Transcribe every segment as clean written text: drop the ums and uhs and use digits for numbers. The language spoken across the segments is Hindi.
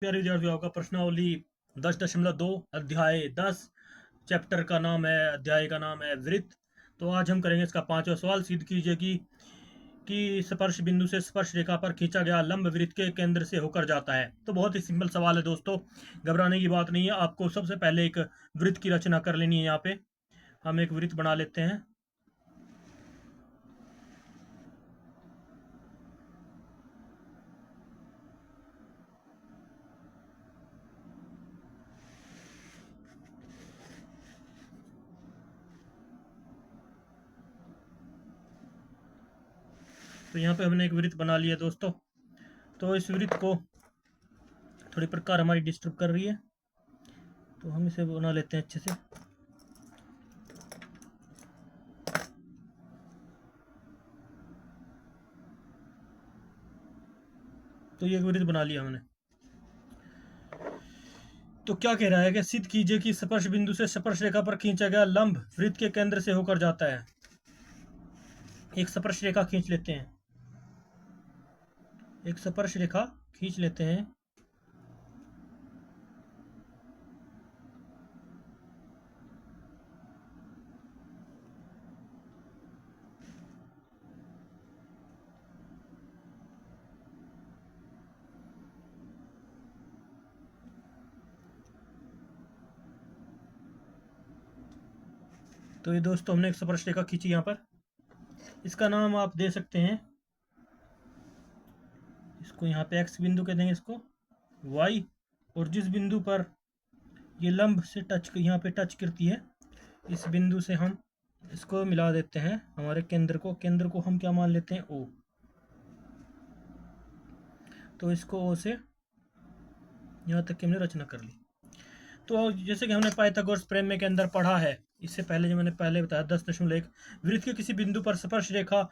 प्यारे विद्यार्थियों, आपका प्रश्नावली 10.2 अध्याय 10 चैप्टर का नाम है, अध्याय का नाम है वृत्त। तो आज हम करेंगे इसका 5वां सवाल। सिद्ध कीजिए कि स्पर्श बिंदु से स्पर्श रेखा पर खींचा गया लंब वृत्त के केंद्र से होकर जाता है। तो बहुत ही सिंपल सवाल है दोस्तों, घबराने की बात नहीं है। आपको सबसे पहले एक वृत्त की रचना कर लेनी है। यहाँ पे हम एक वृत्त बना लेते हैं। तो यहाँ पे हमने एक वृत्त बना लिया दोस्तों। तो इस वृत्त को थोड़ी प्रकार हमारी डिस्टर्ब कर रही है, तो हम इसे बना लेते हैं अच्छे से। तो ये वृत्त बना लिया हमने। तो क्या कह रहा है कि सिद्ध कीजिए कि स्पर्श बिंदु से स्पर्श रेखा पर खींचा गया लंब वृत्त के केंद्र से होकर जाता है। एक स्पर्श रेखा खींच लेते हैं, एक स्पर्श रेखा खींच लेते हैं। तो ये दोस्तों हमने एक स्पर्श रेखा खींची यहाँ पर। इसका नाम आप दे सकते हैं, इसको यहाँ पे एक्स बिंदु कह देंगे, इसको वाई। और जिस बिंदु पर ये लंब से यहाँ पे टच करती है, इस बिंदु से हम इसको मिला देते हैं हमारे केंद्र को। केंद्र को हम क्या मान लेते हैं, ओ। तो इसको ओ से यहाँ तक की हमने रचना कर ली। तो जैसे कि हमने पाइथागोरस प्रमेय के अंदर पढ़ा है, इससे पहले जो मैंने पहले बताया 10.1, वृत्त के किसी बिंदु पर स्पर्श रेखा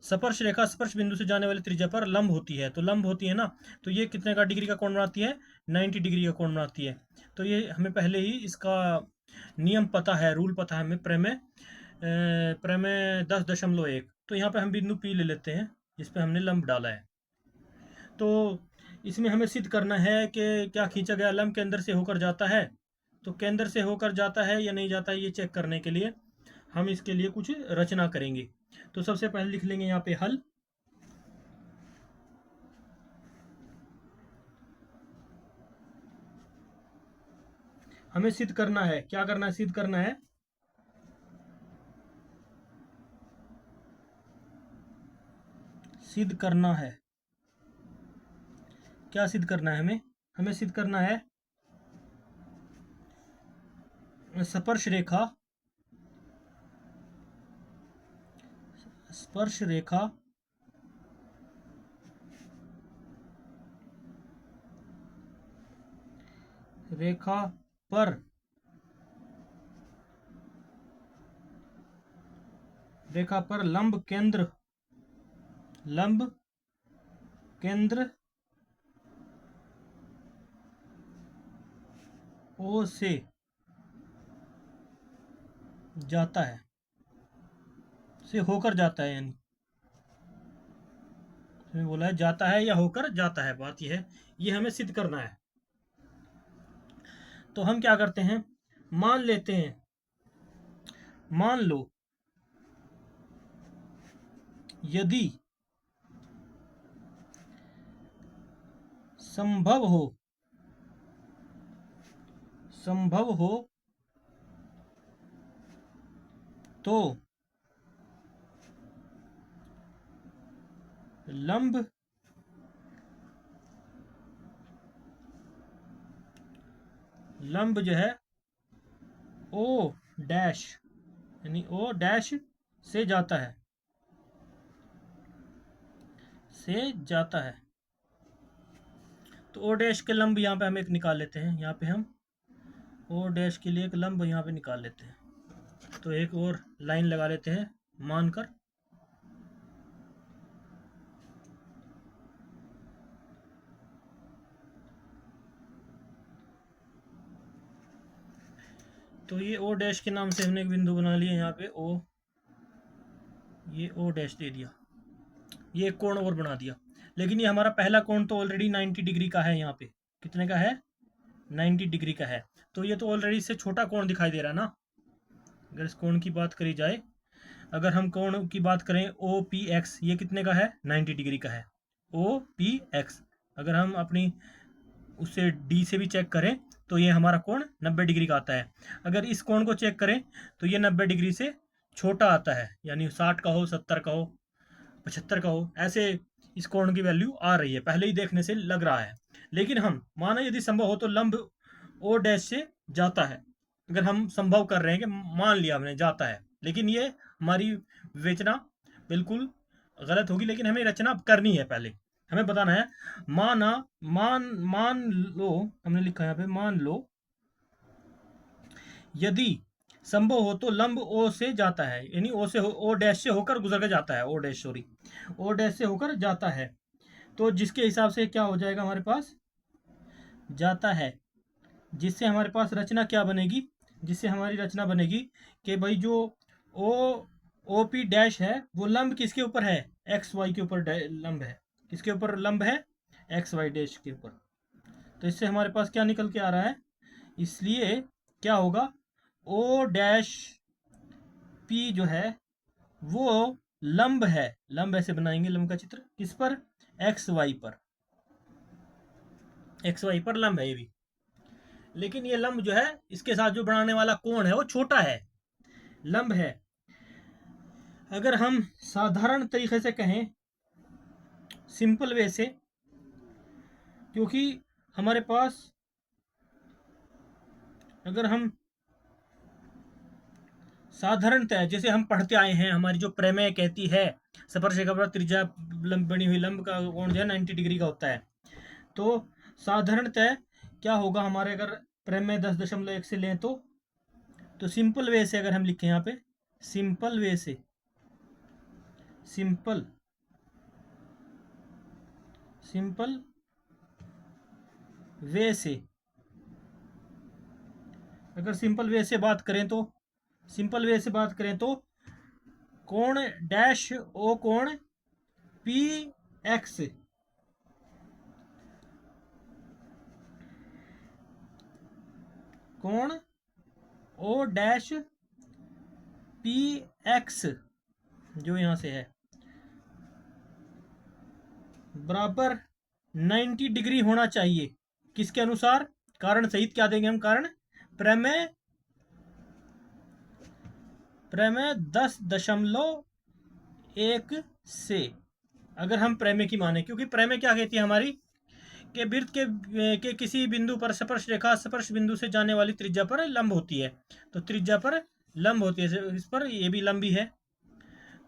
स्पर्श बिंदु से जाने वाली त्रिज्या पर लंब होती है। तो लंब होती है ना, तो ये कितने का डिग्री का कोण बनाती है, 90 डिग्री का कोण बनाती है। तो ये हमें पहले ही इसका नियम पता है, रूल पता है हमें, प्रमेय 10.1। तो यहाँ पे हम बिंदु पी ले लेते हैं जिसपे हमने लंब डाला है। तो इसमें हमें सिद्ध करना है कि क्या खींचा गया लंब केंद्र से होकर जाता है। तो केंद्र से होकर जाता है या नहीं जाता है, ये चेक करने के लिए हम इसके लिए कुछ रचना करेंगे। तो सबसे पहले लिख लेंगे यहाँ पे हल। हमें सिद्ध करना है, क्या करना है, सिद्ध करना है सिद्ध करना है क्या सिद्ध करना है हमें हमें सिद्ध करना है स्पर्श रेखा स्पर्श रेखा रेखा पर लंब केंद्र ओ से जाता है, से होकर जाता है। यानी इसमें बोला है जाता है या होकर जाता है, बात यह है, ये हमें सिद्ध करना है। तो हम क्या करते हैं, मान लेते हैं, मान लो यदि संभव हो तो लंब जो है ओ डैश, यानी ओ डैश से जाता है, तो ओ डैश के लंब यहाँ पे हम एक निकाल लेते हैं। यहाँ पे हम ओ डैश के लिए एक लंब यहाँ पे निकाल लेते हैं। तो एक और लाइन लगा लेते हैं मानकर। तो ये ओ डैश के नाम से हमने एक बिंदु बना लिया यहाँ पे ओ, ये ओ डैश दे दिया, ये एक कोण और बना दिया। लेकिन ये हमारा पहला कोण तो ऑलरेडी 90 डिग्री का है यहाँ पे, कितने का है, 90 डिग्री का है। तो ये तो ऑलरेडी इससे छोटा कोण दिखाई दे रहा है ना। अगर इस कोण की बात करी जाए, अगर हम कोण की बात करें ओ पी एक्स, ये कितने का है, 90 डिग्री का है ओ पी एक्स। अगर हम अपनी उससे डी से भी चेक करें तो ये हमारा कोण 90 डिग्री का आता है। अगर इस कोण को चेक करें तो ये 90 डिग्री से छोटा आता है, यानी 60 का हो, 70 का हो, 75 का हो, ऐसे इस कोण की वैल्यू आ रही है, पहले ही देखने से लग रहा है। लेकिन हम माना यदि संभव हो तो लंब ओ डैश से जाता है। अगर हम संभव कर रहे हैं कि मान लिया हमने जाता है, लेकिन ये हमारी विवेचना बिल्कुल गलत होगी। लेकिन हमें रचना करनी है, पहले हमें बताना है। माना मान मान लो, हमने लिखा है यहाँ पे, मान लो यदि संभव हो तो लंब ओ से जाता है, यानी ओ से ओ डैश से होकर गुजर के जाता है, O dash sorry, O dash से होकर जाता है। तो जिसके हिसाब से क्या हो जाएगा हमारे पास, जाता है, जिससे हमारे पास रचना क्या बनेगी, जिससे हमारी रचना बनेगी कि भाई जो ओ ओ पी डैश है वो लंब किसके ऊपर है, एक्स वाई के ऊपर लंब है। किसके ऊपर लंब है, एक्स वाई डैश के ऊपर। तो इससे हमारे पास क्या निकल के आ रहा है, इसलिए क्या होगा, ओ डैश पी जो है वो लंब है। लंब ऐसे बनाएंगे, लंब का चित्र किस पर, एक्स वाई पर, एक्स वाई पर लंब है ये भी। लेकिन ये लंब जो है, इसके साथ जो बनाने वाला कोण है वो छोटा है, लंब है। अगर हम साधारण तरीके से कहें, सिंपल वे से, क्योंकि हमारे पास अगर हम साधारणतः जैसे हम पढ़ते आए हैं, हमारी जो प्रमेय कहती है स्पर्शरेखा पर त्रिज्या बनी हुई लंब का कोण जो है 90 डिग्री का होता है। तो साधारणतः क्या होगा हमारे, अगर प्रमेय 10.1 से लें तो सिंपल वे से अगर हम लिखें यहाँ पे, सिंपल वे से, सिंपल सिंपल वे से अगर सिंपल वे से बात करें तो, सिंपल वे से बात करें तो कोण डैश ओ कोण पी एक्स, कोण ओ डैश पी एक्स जो यहां से है बराबर 90 डिग्री होना चाहिए। किसके अनुसार, कारण सहित क्या देंगे हम, कारण प्रमेय प्रमेय 10.1 से, अगर हम प्रमेय की माने, क्योंकि प्रमेय क्या कहती है हमारी, कि वृत्त के किसी बिंदु पर स्पर्श रेखा स्पर्श बिंदु से जाने वाली त्रिज्या पर लंब होती है। तो त्रिज्या पर लंब होती है, इस पर ये भी लंबी है।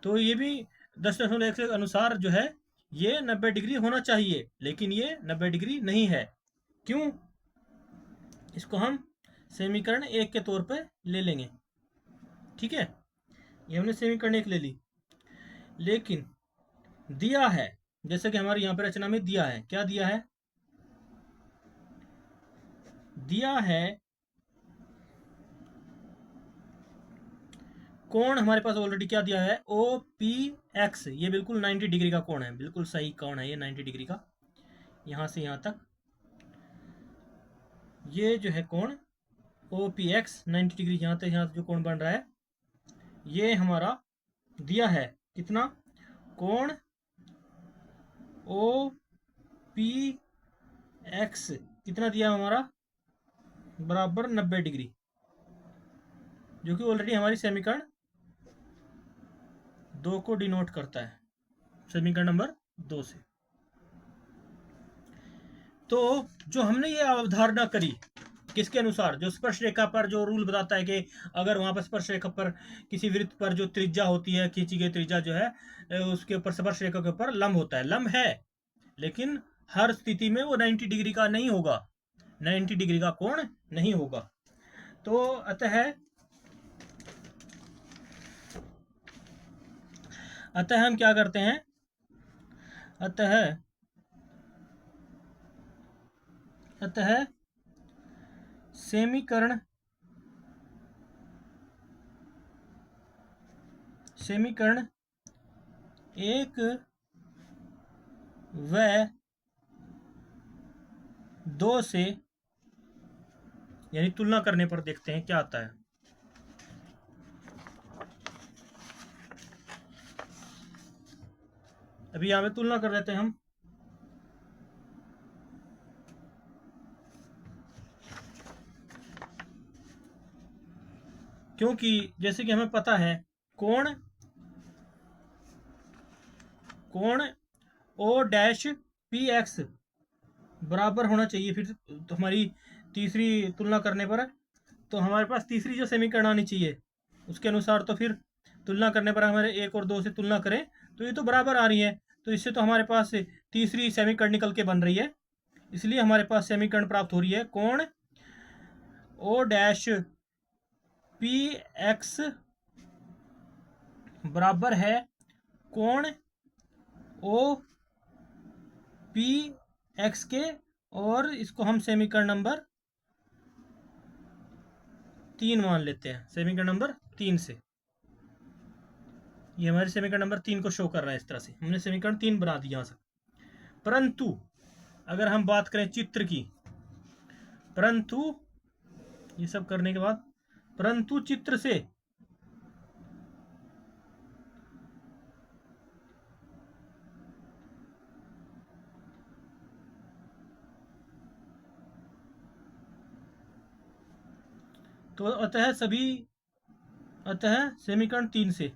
तो ये भी 10.1 के अनुसार जो है ये 90 डिग्री होना चाहिए, लेकिन ये 90 डिग्री नहीं है। क्यों, इसको हम समीकरण 1 के तौर पे ले लेंगे। ठीक है, ये हमने समीकरण 1 ले ली। लेकिन दिया है, जैसे कि हमारे यहाँ पर रचना में दिया है, क्या दिया है, दिया है कोण हमारे पास ऑलरेडी क्या दिया है, ओ पी एक्स, ये बिल्कुल 90 डिग्री का कोण है, बिल्कुल सही कोण है ये 90 डिग्री का, यहां से यहां तक ये जो है कोण ओ पी एक्स 90 डिग्री, यहाँ तक यहाँ जो कोण बन रहा है ये हमारा दिया है। कितना, कोण ओ पी एक्स कितना दिया हमारा, बराबर 90 डिग्री, जो कि ऑलरेडी हमारी समीकरण 2 को डिनोट करता है, समीकरण नंबर 2 से। तो जो हमने ये अवधारणा करी, किसके अनुसार, जो स्पर्श रेखा पर जो रूल बताता है कि अगर वहां पर स्पर्श रेखा पर किसी वृत्त पर जो त्रिज्या होती है, खींची गई त्रिज्या जो है, उसके ऊपर स्पर्श रेखा के ऊपर लंब होता है, लंब है, लेकिन हर स्थिति में वो 90 डिग्री का नहीं होगा, 90 डिग्री का कोण नहीं होगा। तो अतः हम क्या करते हैं, अतः समीकरण समीकरण 1 व 2 से यानी तुलना करने पर देखते हैं क्या आता है। अभी यहाँ पे तुलना कर लेते हैं हम। क्योंकि जैसे कि हमें पता है कोण ओ डैश पी एक्स बराबर होना चाहिए। फिर तो हमारी तीसरी तुलना करने पर तो हमारे पास तीसरी जो समीकरण आनी चाहिए उसके अनुसार तो फिर तुलना करने पर हमारे 1 और 2 से तुलना करें तो ये तो बराबर आ रही है, तो इससे तो हमारे पास तीसरी समीकरण निकल के बन रही है। इसलिए हमारे पास समीकरण प्राप्त हो रही है कोण ओ डैश पी एक्स बराबर है कोण ओ पी एक्स के, और इसको हम समीकरण नंबर 3 मान लेते हैं। समीकरण नंबर 3 से ये हमारे समीकरण नंबर 3 को शो कर रहा है। इस तरह से हमने समीकरण 3 बना दिया यहाँ से। परंतु अगर हम बात करें चित्र की, परंतु ये सब करने के बाद परंतु चित्र से तो अतः समीकरण 3 से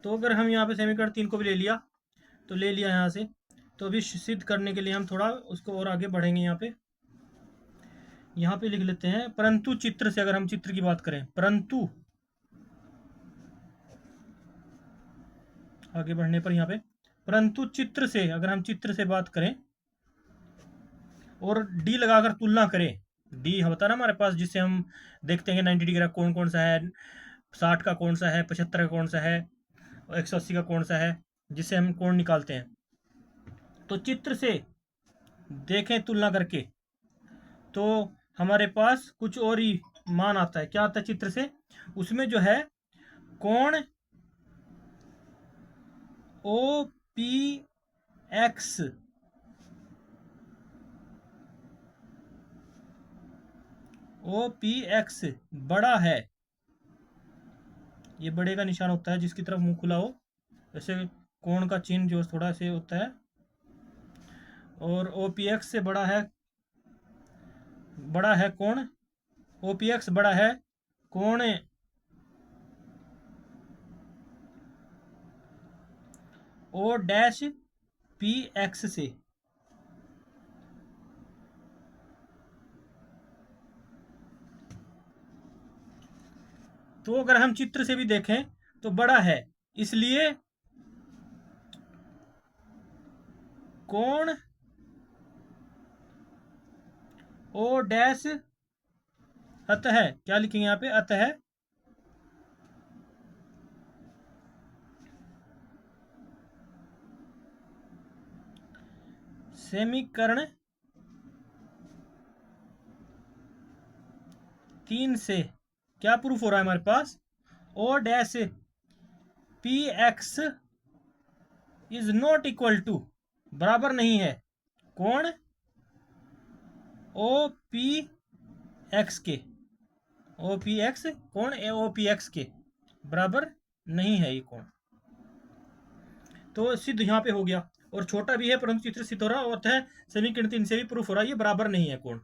तो अगर हम यहाँ पे समीकरण 3 को भी ले लिया तो ले लिया यहाँ से, तो अभी सिद्ध करने के लिए हम थोड़ा उसको और आगे बढ़ेंगे। यहाँ पे लिख लेते हैं परंतु चित्र से। अगर हम चित्र की बात करें, परंतु आगे बढ़ने पर यहाँ पे परंतु चित्र से अगर हम चित्र से बात करें और डी लगाकर तुलना करें, डी होता ना हमारे पास जिससे हम देखते हैं कि 90 डिग्री का कौन कौन सा है, 60 का कौन सा है, 75 का कौन सा है, 180 का कौन सा है, जिससे हम कोण निकालते हैं। तो चित्र से देखें तुलना करके तो हमारे पास कुछ और ही मान आता है। क्या आता है चित्र से? उसमें जो है कोण ओ पी एक्स बड़ा है। ये बड़े का निशान होता है जिसकी तरफ मुंह खुला हो, ऐसे कोण का चिन्ह जो थोड़ा से होता है। और ओ पी एक्स से बड़ा है कोण ओ पी एक्स बड़ा है कोण ओ डैश पी एक्स से। तो अगर हम चित्र से भी देखें तो बड़ा है, इसलिए कोण ओ डैश अतः क्या लिखेंगे यहाँ पे? अतः समीकरण 3 से क्या प्रूफ हो रहा है हमारे पास? O dash P X is not equal to बराबर नहीं है कोण ओ पी एक्स के। ओ पी एक्स कोण ओ पी एक्स के बराबर नहीं है ये कोण। तो सिद्ध यहाँ पे हो गया, और छोटा भी है परंतु चित्र सिद्ध हो रहा होता है। समीकरण 3 से भी प्रूफ हो रहा है ये बराबर नहीं है कोण।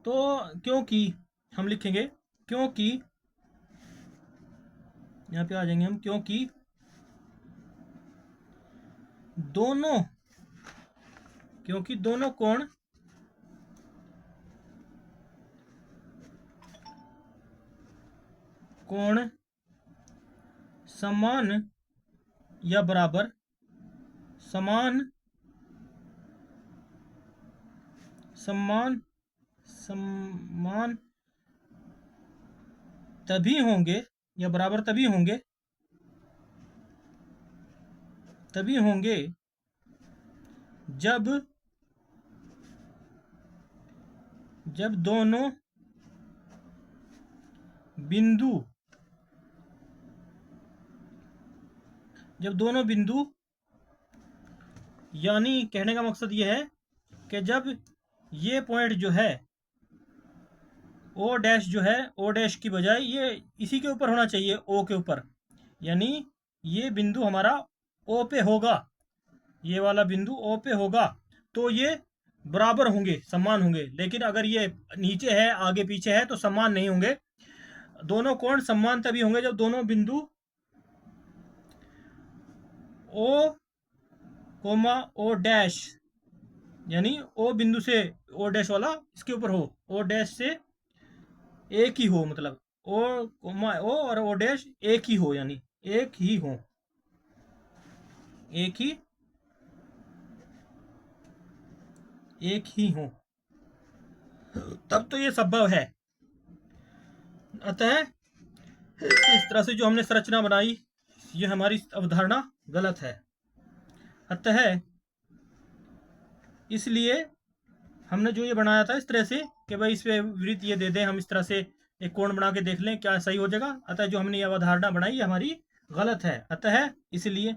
तो क्योंकि हम लिखेंगे क्योंकि यहाँ पे आ जाएंगे हम, क्योंकि दोनों कोण समान या बराबर समान तभी होंगे या बराबर तभी होंगे जब दोनों बिंदु, जब दोनों बिंदु, यानी कहने का मकसद ये है कि जब ये पॉइंट जो है ओ डैश जो है, ओ डैश की बजाय ये इसी के ऊपर होना चाहिए, ओ के ऊपर, यानी ये बिंदु हमारा ओ पे होगा, ये वाला बिंदु ओ पे होगा, तो ये बराबर होंगे, समान होंगे। लेकिन अगर ये नीचे है, आगे पीछे है, तो समान नहीं होंगे। दोनों कोण समान तभी होंगे जब दोनों बिंदु ओ कोमा ओ डैश, यानी ओ बिंदु से ओ डैश वाला इसके ऊपर हो, ओ डैश से एक ही हो, मतलब ओ कोमा ओ और ओ डैश एक ही हो, यानी एक ही हो, एक ही हो, तब तो ये संभव है। अतः इस तरह से जो हमने संरचना बनाई, ये हमारी अवधारणा गलत है। अतः इसलिए हमने जो ये बनाया था इस तरह से कि भाई इस पे वृत्त ये दे दें, हम इस तरह से एक कोण बना के देख लें क्या सही हो जाएगा। अतः जो हमने ये अवधारणा बनाई ये हमारी गलत है। अतः इसलिए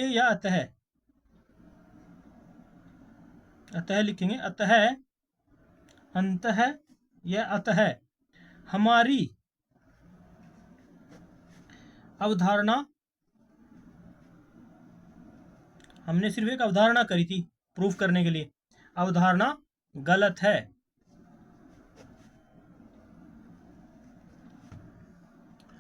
यह अतः लिखेंगे, अतः अंतः, यह अतः हमारी अवधारणा, हमने सिर्फ एक अवधारणा करी थी प्रूफ करने के लिए, अवधारणा गलत है।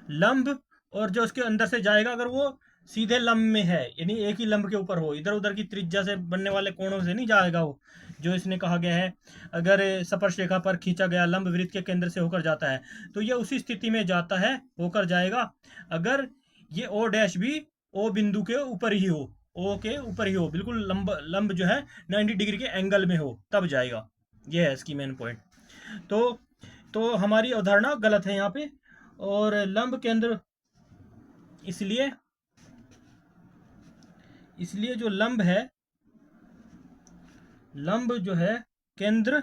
लंब और जो उसके अंदर से जाएगा, अगर वो सीधे लंब में है, यानी एक ही लंब के ऊपर हो, इधर उधर की त्रिज्या से बनने वाले कोणों से नहीं जाएगा वो, जो इसने कहा गया है अगर स्पर्श रेखा पर खींचा गया लंब वृत्त के केंद्र से होकर जाता है, तो ये उसी स्थिति में जाता है, होकर जाएगा अगर ये ओ डैश भी ओ बिंदु के ऊपर ही हो, ओ के ऊपर ही हो, बिल्कुल लंब जो है 90 डिग्री के एंगल में हो, तब जाएगा। ये है इसकी मेन पॉइंट। तो हमारी अवधारणा गलत है यहाँ पे। और लंब केंद्र, इसलिए जो लंब है, लंब जो है केंद्र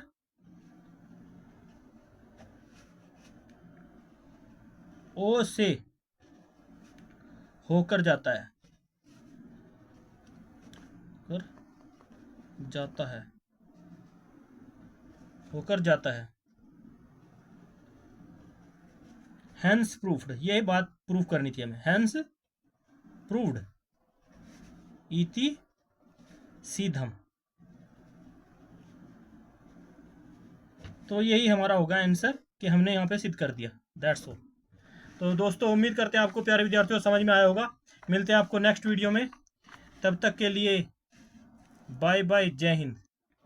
ओ से होकर जाता है, होकर जाता है। हैंस प्रूफ्ड, यही बात प्रूफ करनी थी हमें, हैंस प्रूव्ड इति सीधम। तो यही हमारा होगा आंसर कि हमने यहाँ पे सिद्ध कर दिया। That's all. तो दोस्तों उम्मीद करते हैं आपको प्यारे विद्यार्थियों समझ में आया होगा। मिलते हैं आपको नेक्स्ट वीडियो में, तब तक के लिए बाय बाय, जय हिंद।